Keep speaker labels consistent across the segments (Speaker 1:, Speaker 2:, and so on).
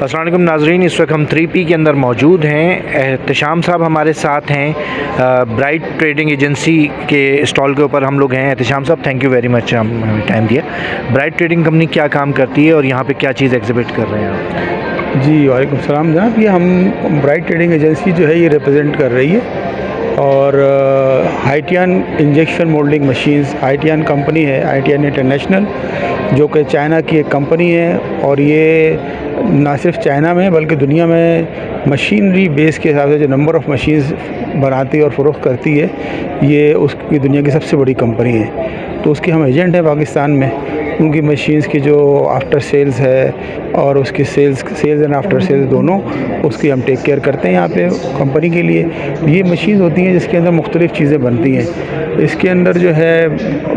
Speaker 1: अस्सलाम वालेकुम नाज़रीन, इस वक्त हम 3P के अंदर मौजूद हैं। एहतशाम साहब हमारे साथ हैं। ब्राइट ट्रेडिंग एजेंसी के स्टॉल के ऊपर हम लोग हैं। एहतशाम साहब, थैंक यू वेरी मच, हमें टाइम दिया। ब्राइट ट्रेडिंग कंपनी क्या काम करती है और यहाँ पे क्या चीज़ एग्जिबिट कर रहे हैं आप?
Speaker 2: जी वालेकुम सलाम जनाब। ये हम ब्राइट ट्रेडिंग एजेंसी जो है ये रिप्रेजेंट कर रही है और हाइटियन इंजेक्शन मोल्डिंग मशीन्स, हाइटियन कंपनी है, हाइटियन इंटरनेशनल, जो कि चाइना की एक कंपनी है। और ये ना सिर्फ चाइना में बल्कि दुनिया में मशीनरी बेस के हिसाब से जो नंबर ऑफ़ मशीन्स बनाती है और फ़रोख्त करती है, ये उसकी दुनिया की सबसे बड़ी कंपनी है। तो उसके हम एजेंट हैं पाकिस्तान में। उनकी मशीन्स की जो आफ्टर सेल्स है और उसकी सेल्स एंड आफ्टर सेल्स दोनों उसकी हम टेक केयर करते हैं यहाँ पे कंपनी के लिए। ये मशीन होती हैं जिसके अंदर मुख्तलिफ़ चीज़ें बनती हैं। इसके अंदर जो है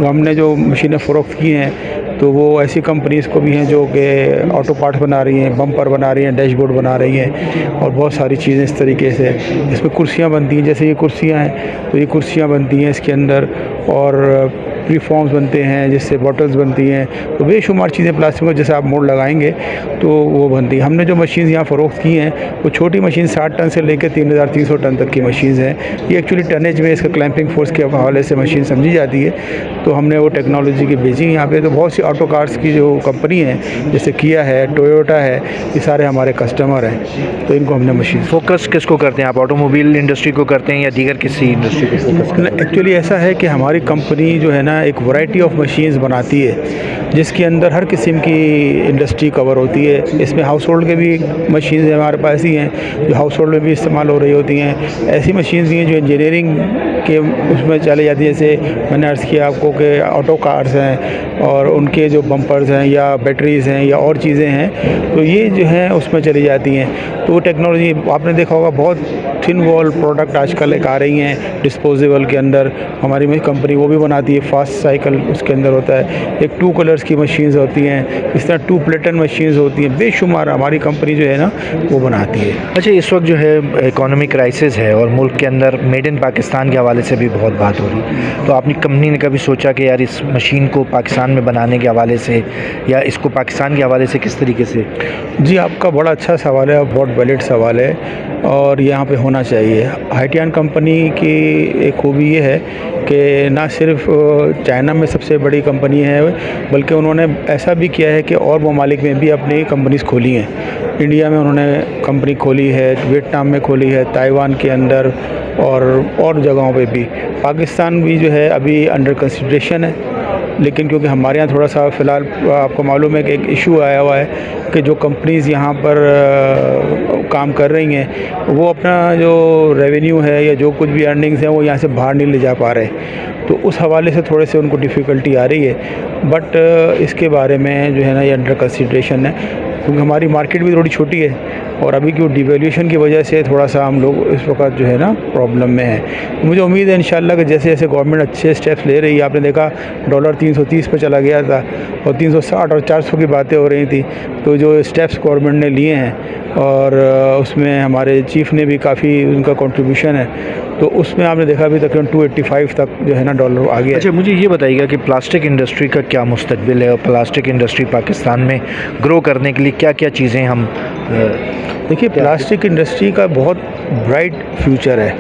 Speaker 2: हमने जो मशीनें फ़रोख्त की हैं तो वो ऐसी कंपनीज़ को भी हैं जो कि ऑटो पार्ट्स बना रही हैं, बम्पर बना रही हैं, डैशबोर्ड बना रही हैं और बहुत सारी चीज़ें इस तरीके से। इसमें कुर्सियाँ बनती हैं, जैसे ये कुर्सियाँ हैं तो ये कुर्सियाँ बनती हैं इसके अंदर, और प्रीफॉर्म्स बनते हैं जिससे बॉटल्स बनती हैं। तो बेशुमार चीज़ें प्लास्टिक में जैसे आप मोड़ लगाएंगे तो वो बनती है। हमने जो मशीन्स यहाँ फ़रोख्त की हैं वो छोटी मशीन 60 टन से लेकर 3300 टन तक की मशीन्स हैं। ये एक्चुअली टनेज में इसका क्लैंपिंग फोर्स के हवाले से मशीन समझी जाती है। तो हमने वो टेक्नोलॉजी की भेजी यहाँ पे। तो बहुत सी ऑटो कार्स की जो कंपनी है जैसे किया है, टोयोटा है, ये सारे हमारे कस्टमर हैं। तो इनको हमने मशीन
Speaker 1: फोकस किसको करते हैं आप? ऑटोमोबाइल इंडस्ट्री को करते हैं या दीगर किसी इंडस्ट्री को फोकस करते हैं?
Speaker 2: एक्चुअली ऐसा है कि हमारी कंपनी जो है ना एक वैरायटी ऑफ मशीन्स बनाती है जिसके अंदर हर किस्म की इंडस्ट्री कवर होती है। इसमें हाउस होल्ड के भी मशीन्स हमारे पास ही हैं जो हाउस होल्ड में भी इस्तेमाल हो रही होती हैं। ऐसी मशीन्स भी हैं जो इंजीनियरिंग के उसमें चले जाती है। जैसे मैंने अर्ज़ किया आपको कि ऑटो कार्स हैं और उनके जो बम्पर्स हैं या बैटरीज़ हैं या और चीज़ें हैं, तो ये जो हैं उसमें चली जाती हैं। तो वो टेक्नोलॉजी आपने देखा होगा, बहुत थिन वॉल प्रोडक्ट आजकल एक आ रही हैं डिस्पोजेबल के अंदर। हमारी कंपनी वो भी बनाती है। फास्ट साइकिल उसके अंदर होता है, एक 2 कलर्स की मशीन्स होती हैं, इस तरह 2 प्लेटन मशीन्स होती हैं। बेशुमार हमारी कंपनी जो है ना वो बनाती है।
Speaker 1: अच्छा, इस वक्त जो है इकोनॉमिक क्राइसिस है और मुल्क के अंदर मेड इन पाकिस्तान के हवाले से भी बहुत बात हो रही है। तो आपने कंपनी ने कभी सोचा कि यार इस मशीन को पाकिस्तान में बनाने के हवाले से या इसको पाकिस्तान के हवाले से किस तरीके से?
Speaker 2: जी, आपका बड़ा अच्छा सवाल है और बहुत वैलिड सवाल है और यहाँ पे होना चाहिए। हाइटियन कंपनी की एक खूबी ये है कि ना सिर्फ चाइना में सबसे बड़ी कंपनी है बल्कि उन्होंने ऐसा भी किया है कि और ममालिक में भी अपनी कंपनीज़ खोली हैं। इंडिया में उन्होंने कंपनी खोली है, वियतनाम में खोली है, ताइवान के अंदर और जगहों पे भी। पाकिस्तान भी जो है अभी अंडर कंसिडरेशन है, लेकिन क्योंकि हमारे यहाँ थोड़ा सा फ़िलहाल आपको मालूम है कि एक इशू आया हुआ है कि जो कंपनीज़ यहाँ पर काम कर रही हैं वो अपना जो रेवेन्यू है या जो कुछ भी अर्निंग्स हैं वो यहाँ से बाहर नहीं ले जा पा रहे। तो उस हवाले से थोड़े से उनको डिफ़िकल्टी आ रही है। बट इसके बारे में जो है ना ये अंडर कंसिडरेशन है, क्योंकि हमारी मार्केट भी थोड़ी छोटी है और अभी क्यों डिवैल्यूएशन की वजह से थोड़ा सा हम लोग इस वक्त जो है ना प्रॉब्लम में है। मुझे उम्मीद है इंशाल्लाह कि जैसे जैसे गवर्नमेंट अच्छे स्टेप्स ले रही है, आपने देखा डॉलर 330 पे चला गया था और 360 और 400 की बातें हो रही थी। तो जो स्टेप्स गवर्नमेंट ने लिए हैं और उसमें हमारे चीफ़ ने भी काफ़ी उनका कंट्रीब्यूशन है, तो उसमें आपने देखा अभी तकरीबन 285 तक जो है ना डॉलर आ गया।
Speaker 1: अच्छा, मुझे ये बताइएगा कि प्लास्टिक इंडस्ट्री का क्या मुस्तकबिल है और प्लास्टिक इंडस्ट्री पाकिस्तान में ग्रो करने के लिए क्या क्या चीज़ें हम
Speaker 2: देखिए, प्लास्टिक इंडस्ट्री का बहुत ब्राइट फ्यूचर है,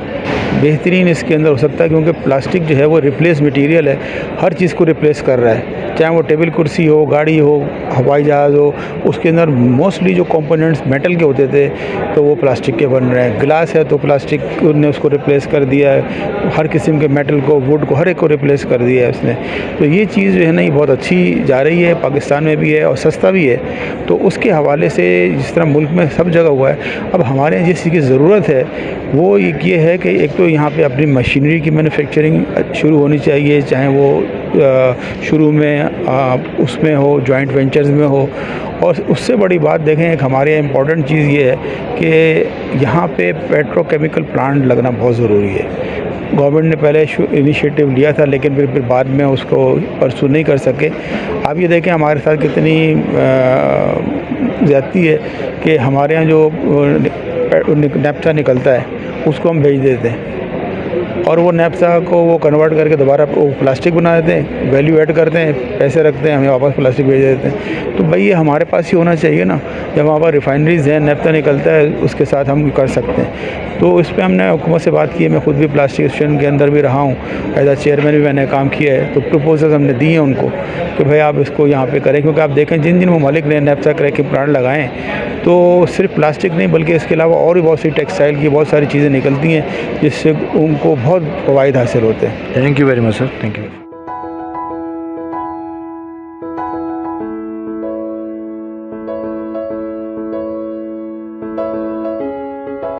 Speaker 2: बेहतरीन इसके अंदर हो सकता है, क्योंकि प्लास्टिक जो है वो रिप्लेस मटेरियल है, हर चीज़ को रिप्लेस कर रहा है। चाहे वो टेबल कुर्सी हो, गाड़ी हो, हवाई जहाज़ हो, उसके अंदर मोस्टली जो कंपोनेंट्स मेटल के होते थे तो वो प्लास्टिक के बन रहे हैं। गिलास है तो प्लास्टिक ने उसको रिप्लेस कर दिया है। हर किस्म के मेटल को, वुड को, हर एक को रिप्लेस कर दिया है उसने। तो ये चीज़ जो है ना ये बहुत अच्छी जा रही है, पाकिस्तान में भी है और सस्ता भी है। तो उसके हवाले से जिस तरह मुल्क में सब जगह हुआ है, अब हमारे यहाँ जिस चीज़ की ज़रूरत है वो ये है कि एक तो यहाँ पे अपनी मशीनरी की मैन्युफैक्चरिंग शुरू होनी चाहिए, चाहे वो शुरू में उसमें हो, जॉइंट वेंचर्स में हो। और उससे बड़ी बात देखें, एक हमारे यहाँ इम्पॉर्टेंट चीज़ ये है कि यहाँ पे पेट्रोकेमिकल प्लांट लगना बहुत ज़रूरी है। गवर्नमेंट ने पहले इनिशिएटिव लिया था लेकिन फिर बाद में उसको परसू नहीं कर सके। आप ये देखें हमारे साथ कितनी ज़्यादती है कि हमारे यहाँ जो नेफ्था निकलता है उसको हम भेज देते हैं और वो नैप्सा को वो कन्वर्ट करके दोबारा वो प्लास्टिक बना देते हैं, वैल्यू ऐड करते हैं, पैसे रखते हैं, हमें वापस प्लास्टिक भेज देते हैं। तो भाई ये हमारे पास ही होना चाहिए ना, जब वहाँ पर रिफाइनरीज हैं, नैप्था निकलता है, उसके साथ हम कर सकते हैं। तो इस पर हमने हुकूमत से बात की है। मैं खुद भी प्लास्टिक एसोसिएशन के अंदर भी रहा हूँ, एज आ चेयरमैन भी मैंने काम किया है। तो प्रपोजल्स हमने दिए हैं उनको कि भाई आप इसको यहाँ पे करें, क्योंकि आप देखें जिन जिन ममालिक ने नैप्था क्रैकिंग प्लांट लगाएं तो सिर्फ प्लास्टिक नहीं बल्कि इसके अलावा और भी बहुत सी टेक्सटाइल की बहुत सारी चीज़ें निकलती हैं जिससे उनको बहुत फ़वाइद हासिल होते हैं।
Speaker 1: Thank you very much sir, thank you.